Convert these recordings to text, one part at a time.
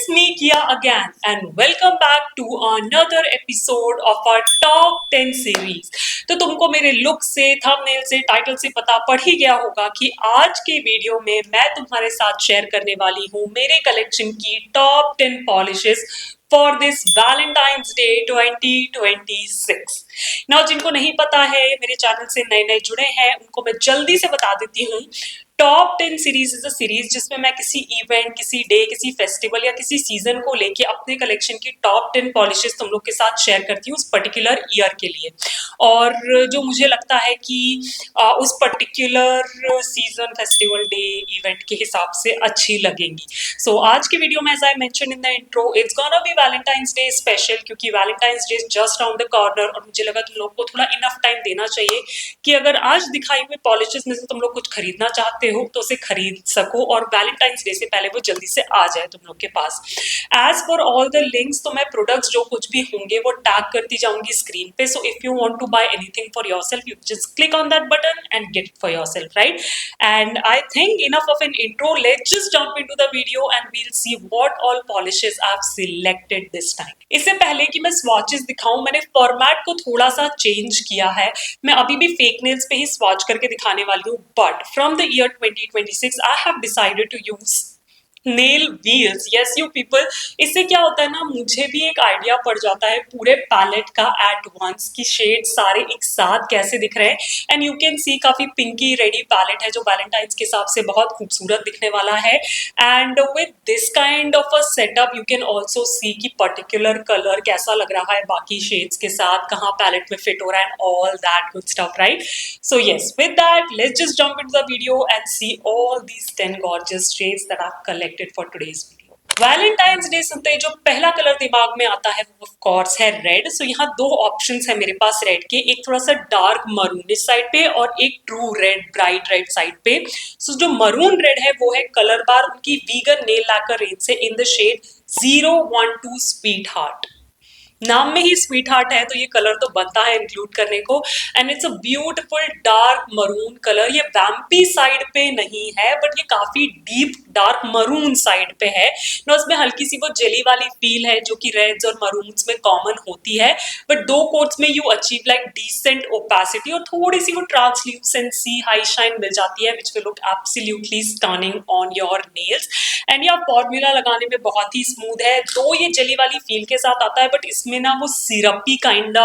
It's me Kia again and welcome back to another episode of our top 10 series। तो तुमको मेरे look से, thumbnail से, title से पता पड़ ही गया होगा कि आज के वीडियो में मैं तुम्हारे साथ शेयर करने वाली हूँ मेरे कलेक्शन की top 10 polishes for this Valentine's day 2026। Now जिनको नहीं पता है, मेरे चैनल से नए नए जुड़े हैं, उनको मैं जल्दी से बता देती हूँ। Top 10 series is a series जिसमें मैं किसी इवेंट, किसी डे, किसी फेस्टिवल या किसी सीजन को लेके अपने कलेक्शन की टॉप 10 पॉलिशेस तुम लोग के साथ शेयर करती हूँ उस पर्टिकुलर ईयर के लिए, और जो मुझे लगता है कि उस particular season, festival, day, event के हिसाब से अच्छी लगेंगी। सो आज की वीडियो में, as I mention in the intro, it's gonna be Valentine's day special, क्योंकि Valentine's day just round the corner और मुझे लगा तुम लोग को थोड़ा इनफ टाइम देना चाहिए कि अगर आज दिखाई हुई पॉलिशेस में से तुम लोग कुछ खरीदना चाहते हो तो उसे खरीद सको और वैलेंटाइंस डे से पहले वो जल्दी से आ जाए तुम लोग के पास। As for all the links, तो मैं प्रोडक्ट्स जो कुछ भी होंगे वो टैग करती जाऊंगी स्क्रीन पे। So if you want to buy anything for yourself, you just click on that button and get it for yourself, right? And I think enough of an intro, let's just jump into the video and we'll see what all polishes I have selected this time. इससे पहले कि मैं swatches दिखाऊं, मैंने format को थोड़ा सा change किया है। मैं अभी भी फेक नेल्स पे ही स्वॉच करके दिखाने वाली हूँ, but from the year 2026 I have decided to use nail wheels. Yes you people, इससे क्या होता है ना, मुझे भी एक आइडिया पड़ जाता है पूरे पैलेट का एट वंस की शेड सारे एक साथ कैसे दिख रहे हैं। एंड यू कैन सी काफी पिंकी रेडी पैलेट है जो वैलेंटाइंस के हिसाब से बहुत खूबसूरत दिखने वाला है। And with this kind of a setup you can also see कि पर्टिकुलर कलर कैसा लग रहा है बाकी शेड्स के साथ, कहाँ पैलेट में फिट हो रहा है, and all that good stuff, right? So yes, with that, let's just jump into the video and see all these 10 gorgeous shades that I've collected for today's video. Valentine's day सुनते ही जो पहला colour दिमाग में आता है वो of course है red. सो यहाँ दो ऑप्शंस है मेरे पास रेड के, एक थोड़ा सा डार्क मरून इस साइड पे और एक true red, bright red side पे। सो जो मरून रेड है वो है कलर बार उनकी वीगन नेल लैकर रेंज से in the shade 012 sweetheart. नाम में ही स्वीट हार्ट है तो ये कलर तो बनता है इंक्लूड करने को। And it's a beautiful dark maroon colour. ये वैम्पी साइड पे नहीं है बट ये काफी डीप डार्क मरून साइड पे है ना। उसमें हल्की सी वो जेली वाली फील है जो कि रेड्स और मरून्स में कॉमन होती है, बट दो कोट्स में you achieve like decent opacity और थोड़ी सी वो ट्रांसल्यूसेंसी, हाई शाइन मिल जाती है, which will look absolutely stunning on your nails. And यह फॉर्मूला लगाने में बहुत ही स्मूथ है, तो ये जेली वाली फील के साथ आता है, बट इसमें ना वो सिरपी काइंड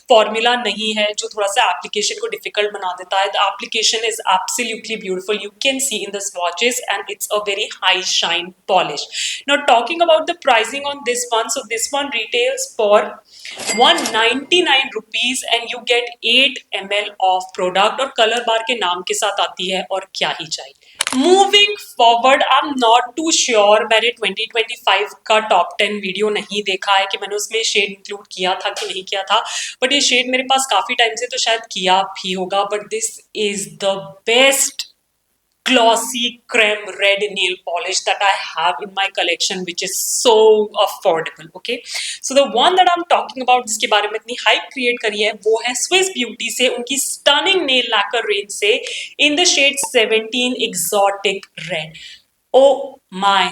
फॉर्मूला नहीं है जो थोड़ा सा एप्लीकेशन को डिफिकल्ट बना देता है। The application is absolutely beautiful, you can see in the swatches and it's a very high shine polish. Now talking about the pricing on this one, so this one retails for 199 rupees and you get 8 ml of product और colour बार के नाम के साथ आती है, और क्या ही चाहिए। Moving forward, I am not too sure, मैंने 2025 का टॉप 10 वीडियो नहीं देखा है कि मैंने उसमें शेड इंक्लूड किया था कि नहीं किया था, बट ये शेड मेरे पास काफी टाइम से तो शायद किया भी होगा। But this is the best glossy creme red nail polish that I have in my collection, which is so affordable. Okay, so the one that I'm talking about, जिसके बारे में इतनी hype create करी है, वो है Swiss Beauty से उनकी stunning nail lacquer range से in the shade 17 exotic red. Oh my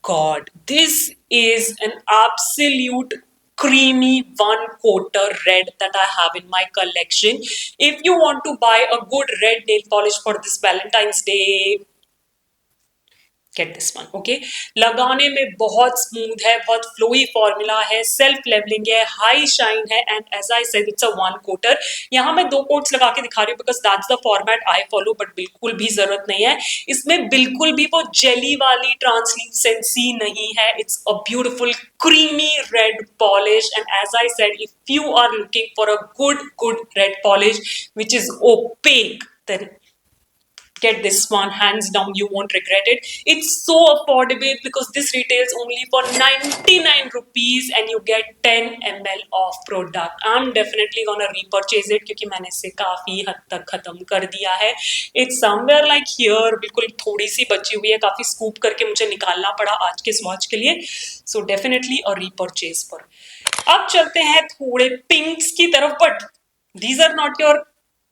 god, this is an absolute creamy one coater red that I have in my collection. If you want to buy a good red nail polish for this Valentine's Day, get this one. Okay, लगाने में बहुत smooth है, बहुत flowy formula है, self levelling है, high shine है, and as I said it's a one coater. यहाँ मैं दो कोट्स लगा के दिखा रही हूँ because that's the format I follow, but बिल्कुल भी जरूरत नहीं है। इसमें बिल्कुल भी वो जेली वाली ट्रांसल्यूसेंसी नहीं है। It's a beautiful creamy red polish, and as I said, if you are looking for a good red polish which is opaque, then get this one, hands down, you won't regret it. It's so affordable because this retails only for 99 rupees and you get 10 ml of product. I'm definitely gonna repurchase it क्योंकि मैंने इसे काफी हद तक खत्म कर दिया है। It's somewhere like here, बिल्कुल थोड़ी सी बची हुई है, काफी स्कूप करके मुझे निकालना पड़ा आज के स्वॉच के लिए। So definitely a repurchase for। अब चलते हैं थोड़े पिंक्स की तरफ, but these are not your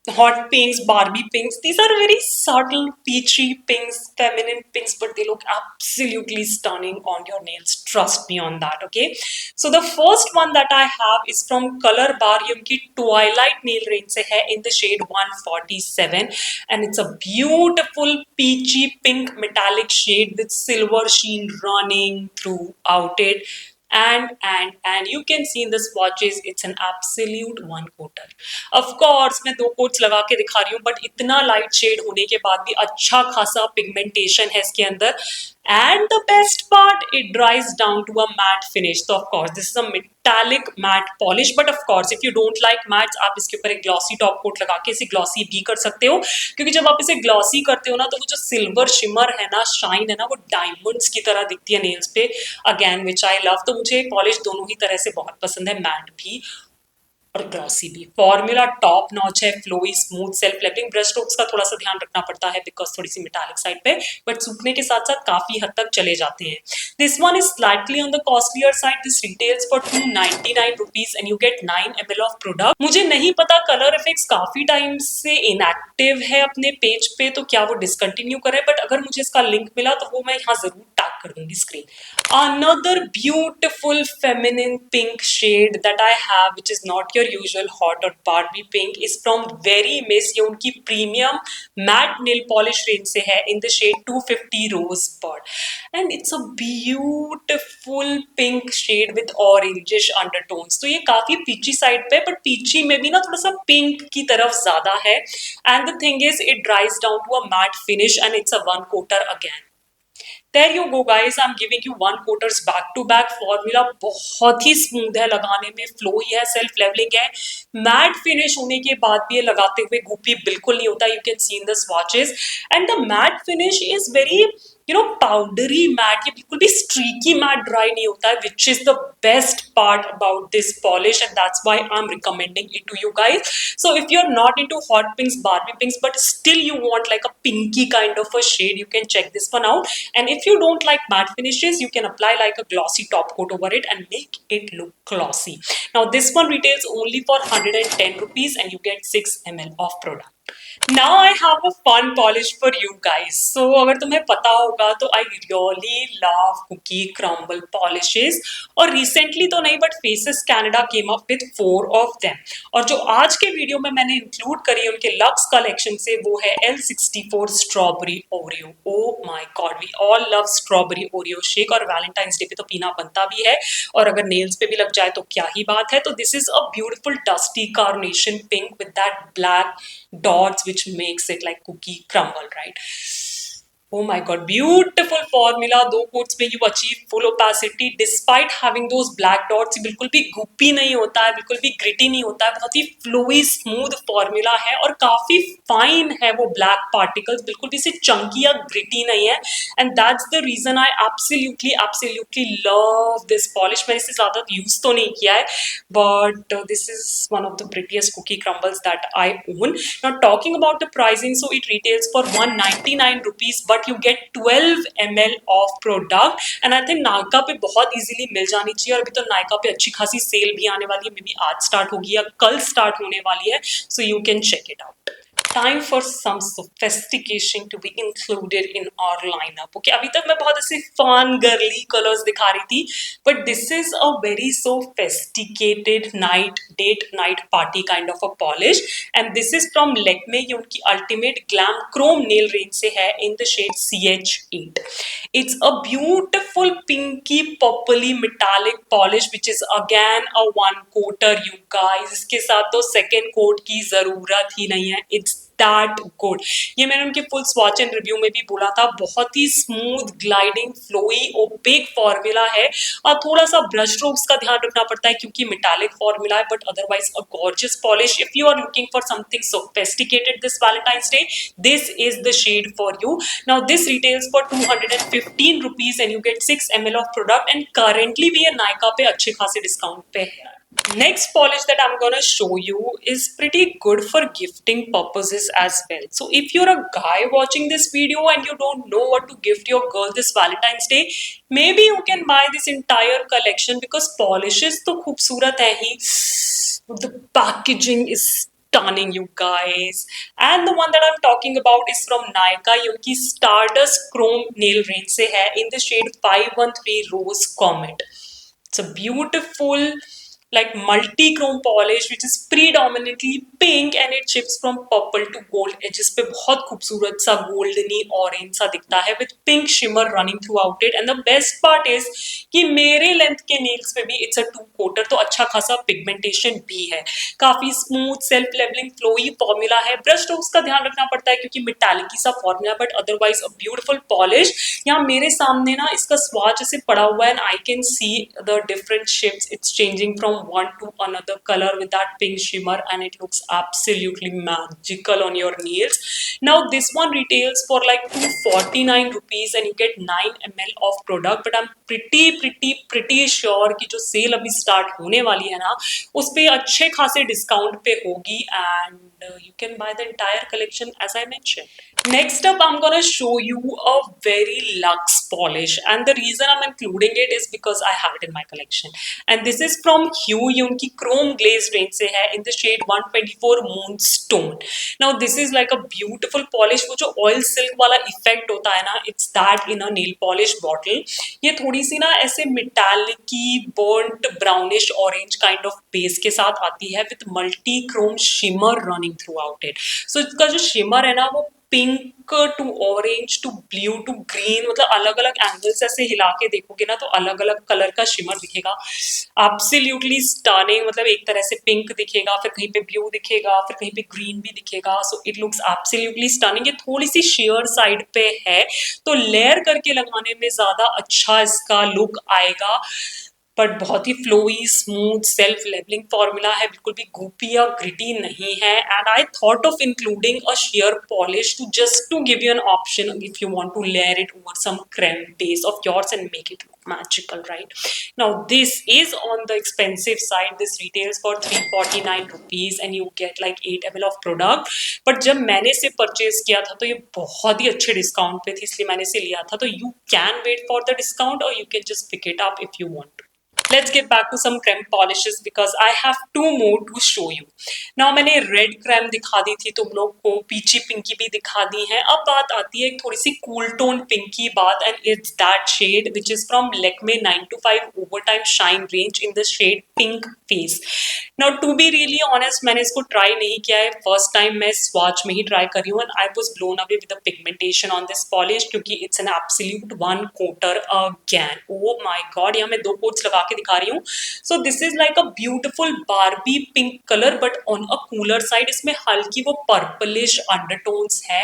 hot pinks, Barbie pinks. These are very subtle, peachy pinks, feminine pinks, but they look absolutely stunning on your nails. Trust me on that, okay? So the first one that I have is from Color Bar. ये उनकी Twilight nail range से है in the shade 147, and it's a beautiful peachy pink metallic shade with silver sheen running throughout it. And you can see in the swatches it's an absolute one coater. Of course मैं दो coats लगा के दिखा रही हूँ, but इतना light shade होने के बाद भी अच्छा खासा पिगमेंटेशन है इसके अंदर. And the best part, it dries down to a matte finish. So of course this is a metallic matte polish, but of course if you don't like mattes, आप इसके ऊपर एक glossy top coat लगा के इसे glossy भी कर सकते हो, क्योंकि जब आप इसे glossy करते हो ना तो वो जो silver shimmer है ना, shine है ना, वो diamonds की तरह दिखती है nails पे. Again which I love. तो मुझे polish दोनों ही तरह से बहुत पसंद है, matte भी और ग्लॉसी भी. फॉर्मूला टॉप नॉच है, flowy smooth self levelling. Brush strokes का थोड़ा सा ध्यान रखना पड़ता है बिकॉज थोड़ी सी मेटालिक साइड पे, बट सूखने के साथ साथ काफी हद तक चले जाते हैं. This one is slightly on the costlier side. This retails for 299 rupees and you gate 9 ml of product. मुझे नहीं पता कलर इफेक्ट्स काफी टाइम से इनएक्टिव है अपने पेज पे, तो क्या वो डिसकंटिन्यू करे, बट अगर मुझे इसका लिंक मिला तो वो मैं यहाँ जरूर टैग कर दूंगी screen. Another beautiful feminine pink shade that I have, which is not your usual hot or Barbie pink, is from Very Miss. ये उनकी premium matte nail polish range से है in the shade 250 Rosebud, and it's a beautiful pink shade with orangish undertones. तो ये काफी peachy side पे, but peachy में भी ना थोड़ा सा pink की तरफ ज्यादा है. And the thing is, it dries down to a matte finish and it's a one coater again. There you go guys, I'm giving you one coaters back to back. Formula बहुत ही smooth है लगाने में, flow ही है, self levelling है, matte finish होने के बाद भी ये लगाते हुए गुपी बिल्कुल नहीं होता. You can see in the swatches, and the matte finish is very powdery matte. ये बिल्कुल भी स्ट्रीकी मैट ड्राई नहीं होता है, which is the best part about this polish, and that's why I am recommending it to you guys. So if you are not into hot pinks, Barbie pinks, but still you want like a pinky kind of a shade, you can check this one out. And if you don't like matte finishes, you can apply like a glossy top coat over it and make it look glossy. Now this one retails only for 110 rupees and you get 6 ml of product. Now I have a fun polish for you guys. So अगर तुम्हें पता होगा तो I really love cookie crumble polishes, और recently तो नहीं but Faces Canada came up with 4 of them. और जो आज के वीडियो में मैंने इंक्लूड करी उनके लक्स कलेक्शन से वो है L64 Strawberry Oreo. Oh my god, we all love Strawberry Oreo shake, और वैलेंटाइंस डे पे तो पीना बनता भी है, और अगर नेल्स पे भी लग जाए तो क्या ही बात है. तो this is a beautiful dusty carnation pink with that black dots which makes it like cookie crumble, right? Oh my god, beautiful formula. दो कोट्स में you achieve full opacity despite having those black dots. ये बिल्कुल भी गुप्पी नहीं होता है, बिल्कुल भी ग्रिटी नहीं होता है, बहुत ही फ्लोई स्मूथ फॉर्मूला है और काफी फाइन है वो ब्लैक पार्टिकल्स, बिल्कुल भी से चंकी या ग्रिटी नहीं है. And that's the reason I absolutely love this polish. मैंने इसे ज्यादा यूज तो नहीं किया है, but this is one of the prettiest cookie crumbles that I own. Now talking about the pricing, so it retails for 199 rupees, but you get 12 ml of product, and I think Nykaa पे बहुत easily मिल जानी चाहिए. और अभी तो नायका पे अच्छी खासी सेल भी आने वाली है, मे बी आज स्टार्ट होगी या कल स्टार्ट होने वाली है, so you can check it out. Time for some sophistication to be included in our lineup. Okay, अभी तक मैं बहुत ऐसे fun girly colors दिखा रही थी, but this is a very sophisticated date night party kind of a polish, and this is from Lakme. ये उनकी ultimate glam chrome nail range से है in the shade CH8. It's a beautiful pinky purpley metallic polish which is again a one coater you guys. इसके साथ तो second coat की जरूरत ही नहीं है. It's that good. ये मैंने उनके फुल स्वॉच एंड रिव्यू में भी बोला था, बहुत ही smooth gliding flowy opaque formula है, और थोड़ा सा ब्रश स्ट्रोक्स का ध्यान रखना पड़ता है क्योंकि मेटालिक फॉर्मूला है, but otherwise a gorgeous polish. If you are looking for something sophisticated this Valentine's day, this is the shade for you. Now this retails for 215 rupees and you get 6 ml of product, and currently भी ये नायका पे अच्छे खासे discount पे है. Next polish that I'm gonna show you is pretty good for gifting purposes as well. So if you're a guy watching this video and you don't know what to gift your girl this Valentine's Day, maybe you can buy this entire collection because polishes तो खूबसूरत है ही, the packaging is stunning, you guys. And the one that I'm talking about is from Nykaa. ये उनकी Stardust Chrome nail range से है in the shade 513 Rose Comet. It's a beautiful like multi-chrome polish which is predominantly pink and it shifts from purple to gold edges पे बहुत खूबसूरत सा goldeny orange सा दिखता है with pink shimmer running throughout it. And the best part is कि मेरे length के नेल्स पे भी it's a two coater तो अच्छा खासा पिगमेंटेशन भी है, काफी smooth self levelling flowy formula है. ब्रश स्ट्रोक्स का ध्यान रखना पड़ता है क्योंकि मेटालिक सा formula but otherwise a beautiful polish. यहाँ मेरे सामने ना इसका स्वाच ऐसे पड़ा हुआ है and I can see the different shapes. It's changing from one to another color with that pink shimmer and it looks absolutely magical on your nails. Now this one retails for like 249 rupees and you get 9 ml of product, but I'm pretty sure कि जो cell अभी start होने वाली है ना उस पे अच्छे खासे डिस्काउंट पे होगी and you can buy the entire collection as I mentioned. Next up I'm gonna show you a very luxe polish and the reason I'm including it is because I have it in my collection and this is from Hue. ये उनकी chrome glaze range से है in the shade 124 Moonstone. Now this is like a beautiful polish. वो जो oil silk वाला effect होता है ना it's that in a nail polish bottle. ये थोड़ी सी ना ऐसे metallic burnt brownish orange kind of base के साथ आती है with multi chrome shimmer running throughout it. So इसका जो shimmer है ना वो pink to orange to blue to green मतलब अलग अलग एंगल्स ऐसे हिला के देखोगे ना तो अलग अलग कलर का शिमर दिखेगा. Absolutely stunning. मतलब एक तरह से पिंक दिखेगा फिर कहीं पे ब्लू दिखेगा फिर कहीं पे ग्रीन भी दिखेगा. So it looks absolutely stunning. ये थोड़ी सी शेयर साइड पे है तो लेयर करके लगाने में ज्यादा अच्छा इसका लुक आएगा बट बहुत ही flowy smooth self levelling formula है, बिल्कुल भी गोपी या ग्रिटी नहीं है. And I thought of including a sheer polish to just to give you an option if you want to layer it over some creme base of yours and make it look magical, right? Now this is on the expensive side. This retails for 349 rupees and you get like 8 ml of product. but जब मैंने इसे purchase किया था तो ये बहुत ही अच्छे discount पे थी इसलिए मैंने इसे लिया था. तो you can wait for the discount or you can just pick it up if you want to. Let's get back to some creme polishes because I have two more to show you. Now मैंने red creme दिखा दी थी तुम लोग को, पीची पिंकी भी दिखा दी है. अब बात आती है एक थोड़ी सी कूल टोन पिंक की बात and it's that shade which is from Lakme 925 Overtime Shine range in the shade Pink Face. Now to be really honest मैंने इसको ट्राई नहीं किया है, फर्स्ट टाइम मैं स्वाच में ही ट्राई कर रही हूँ and I was blown away with the pigmentation on this polish क्योंकि it's an absolute one coater again. Oh my god, यहाँ मैं दो कोट्स लगा के दिखा रही हूँ. So this is like a beautiful Barbie pink colour but on a cooler side. इसमें हल्की वो पर्पलिश अंडरटोन्स है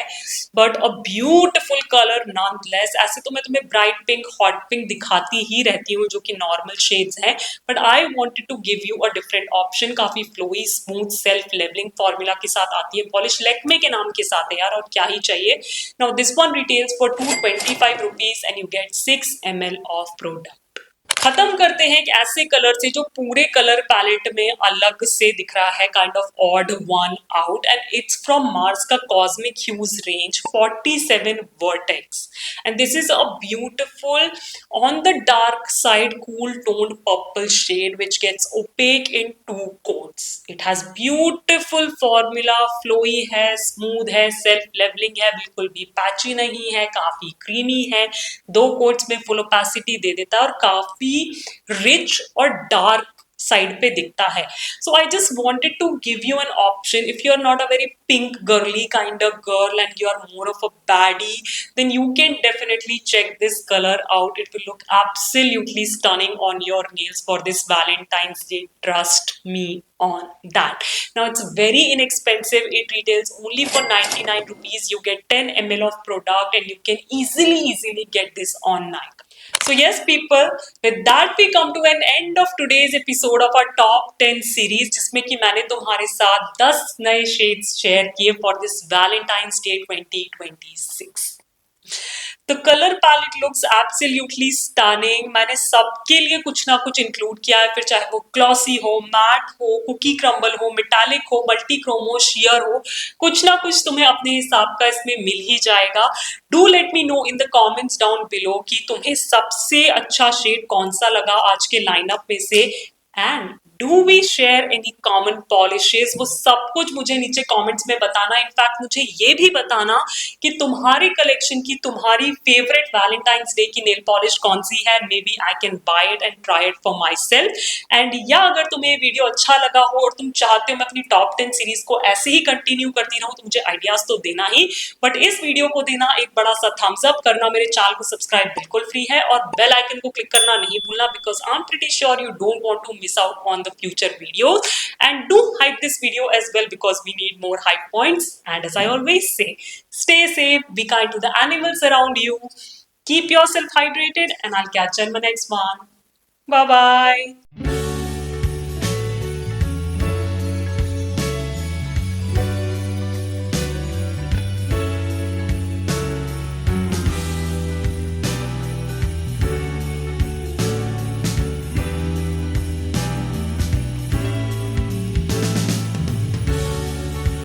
बट अ ब्यूटिफुल कलर नॉनलेस. ऐसे तो मैं तुम्हें ब्राइट पिंक हॉट पिंक दिखाती ही रहती हूँ जो कि नॉर्मल शेड्स हैं but I wanted to give you a different option. काफी flowy smooth self levelling formula के साथ आती है पॉलिश. लैक्मे के नाम के साथ है यार और क्या ही चाहिए. Now this one retails for 225 rupees and you get 6 ml of product. खत्म करते हैं एक ऐसे कलर से जो पूरे कलर पैलेट में अलग से दिख रहा है, kind of odd one out and it's from Mars का cosmic hues range 47 vertex and this is a beautiful on the dark side cool toned purple shade which gets opaque in two coats. It has beautiful formula, flowy है, smooth है, self levelling है, बिल्कुल भी patchy नहीं है, काफी creamy है, दो कोट्स में फुल ओपेसिटी दे देता है और काफी रिच और डार्क साइड पे दिखता है. So I just wanted to give you an option if you are not a very pink girly kind of girl and you are more of a baddie then you can definitely check this color out. It will look absolutely stunning on your nails for this Valentine's Day. Trust me on that. Now it's very inexpensive. It retails only for 99 rupees. You get 10 ml of product and you can easily get this on Nykaa. So yes people, with that we come to an end of today's episode of our top 10 series जिसमें कि मैंने तुम्हारे साथ 10 नए shades share किए for this Valentine's Day 2026. The color palette looks absolutely stunning. मैंने सबके लिए कुछ ना कुछ इंक्लूड किया है, फिर चाहे वो ग्लॉसी हो, मैट हो, कुकी क्रम्बल हो, मेटालिक हो, मल्टी क्रोम हो, शेयर हो, कुछ ना कुछ तुम्हें अपने हिसाब का इसमें मिल ही जाएगा. Do let me know in the comments down below कि तुम्हें सबसे अच्छा शेड कौन सा लगा आज के लाइनअप में से. And do we share any common polishes, वो सब कुछ मुझे नीचे कमेंट्स में बताना। इनफैक्ट मुझे ये भी बताना कि तुम्हारी कलेक्शन की तुम्हारी फेवरेट वैलेंटाइंस डे की नेल पॉलिश कौन सी है। Maybe I can buy it and try it for myself. And या अगर तुम्हें वीडियो अच्छा लगा हो और तुम चाहते हो मैं अपनी टॉप 10 सीरीज को ऐसे ही कंटिन्यू करती रहूं, तो मुझे आइडियाज तो देना ही, बट इस वीडियो को देना एक बड़ा सा थम्स अप करना, मेरे चैनल को सब्सक्राइब बिल्कुल फ्री है और बेल आइकन को क्लिक करना नहीं भूलना, because I am pretty sure you don't want to miss out on the future videos. And do hype this video as well, because we need more hype points. And as I always say, stay safe, be kind to the animals around you, keep yourself hydrated, and I'll catch you in my next one. Bye bye.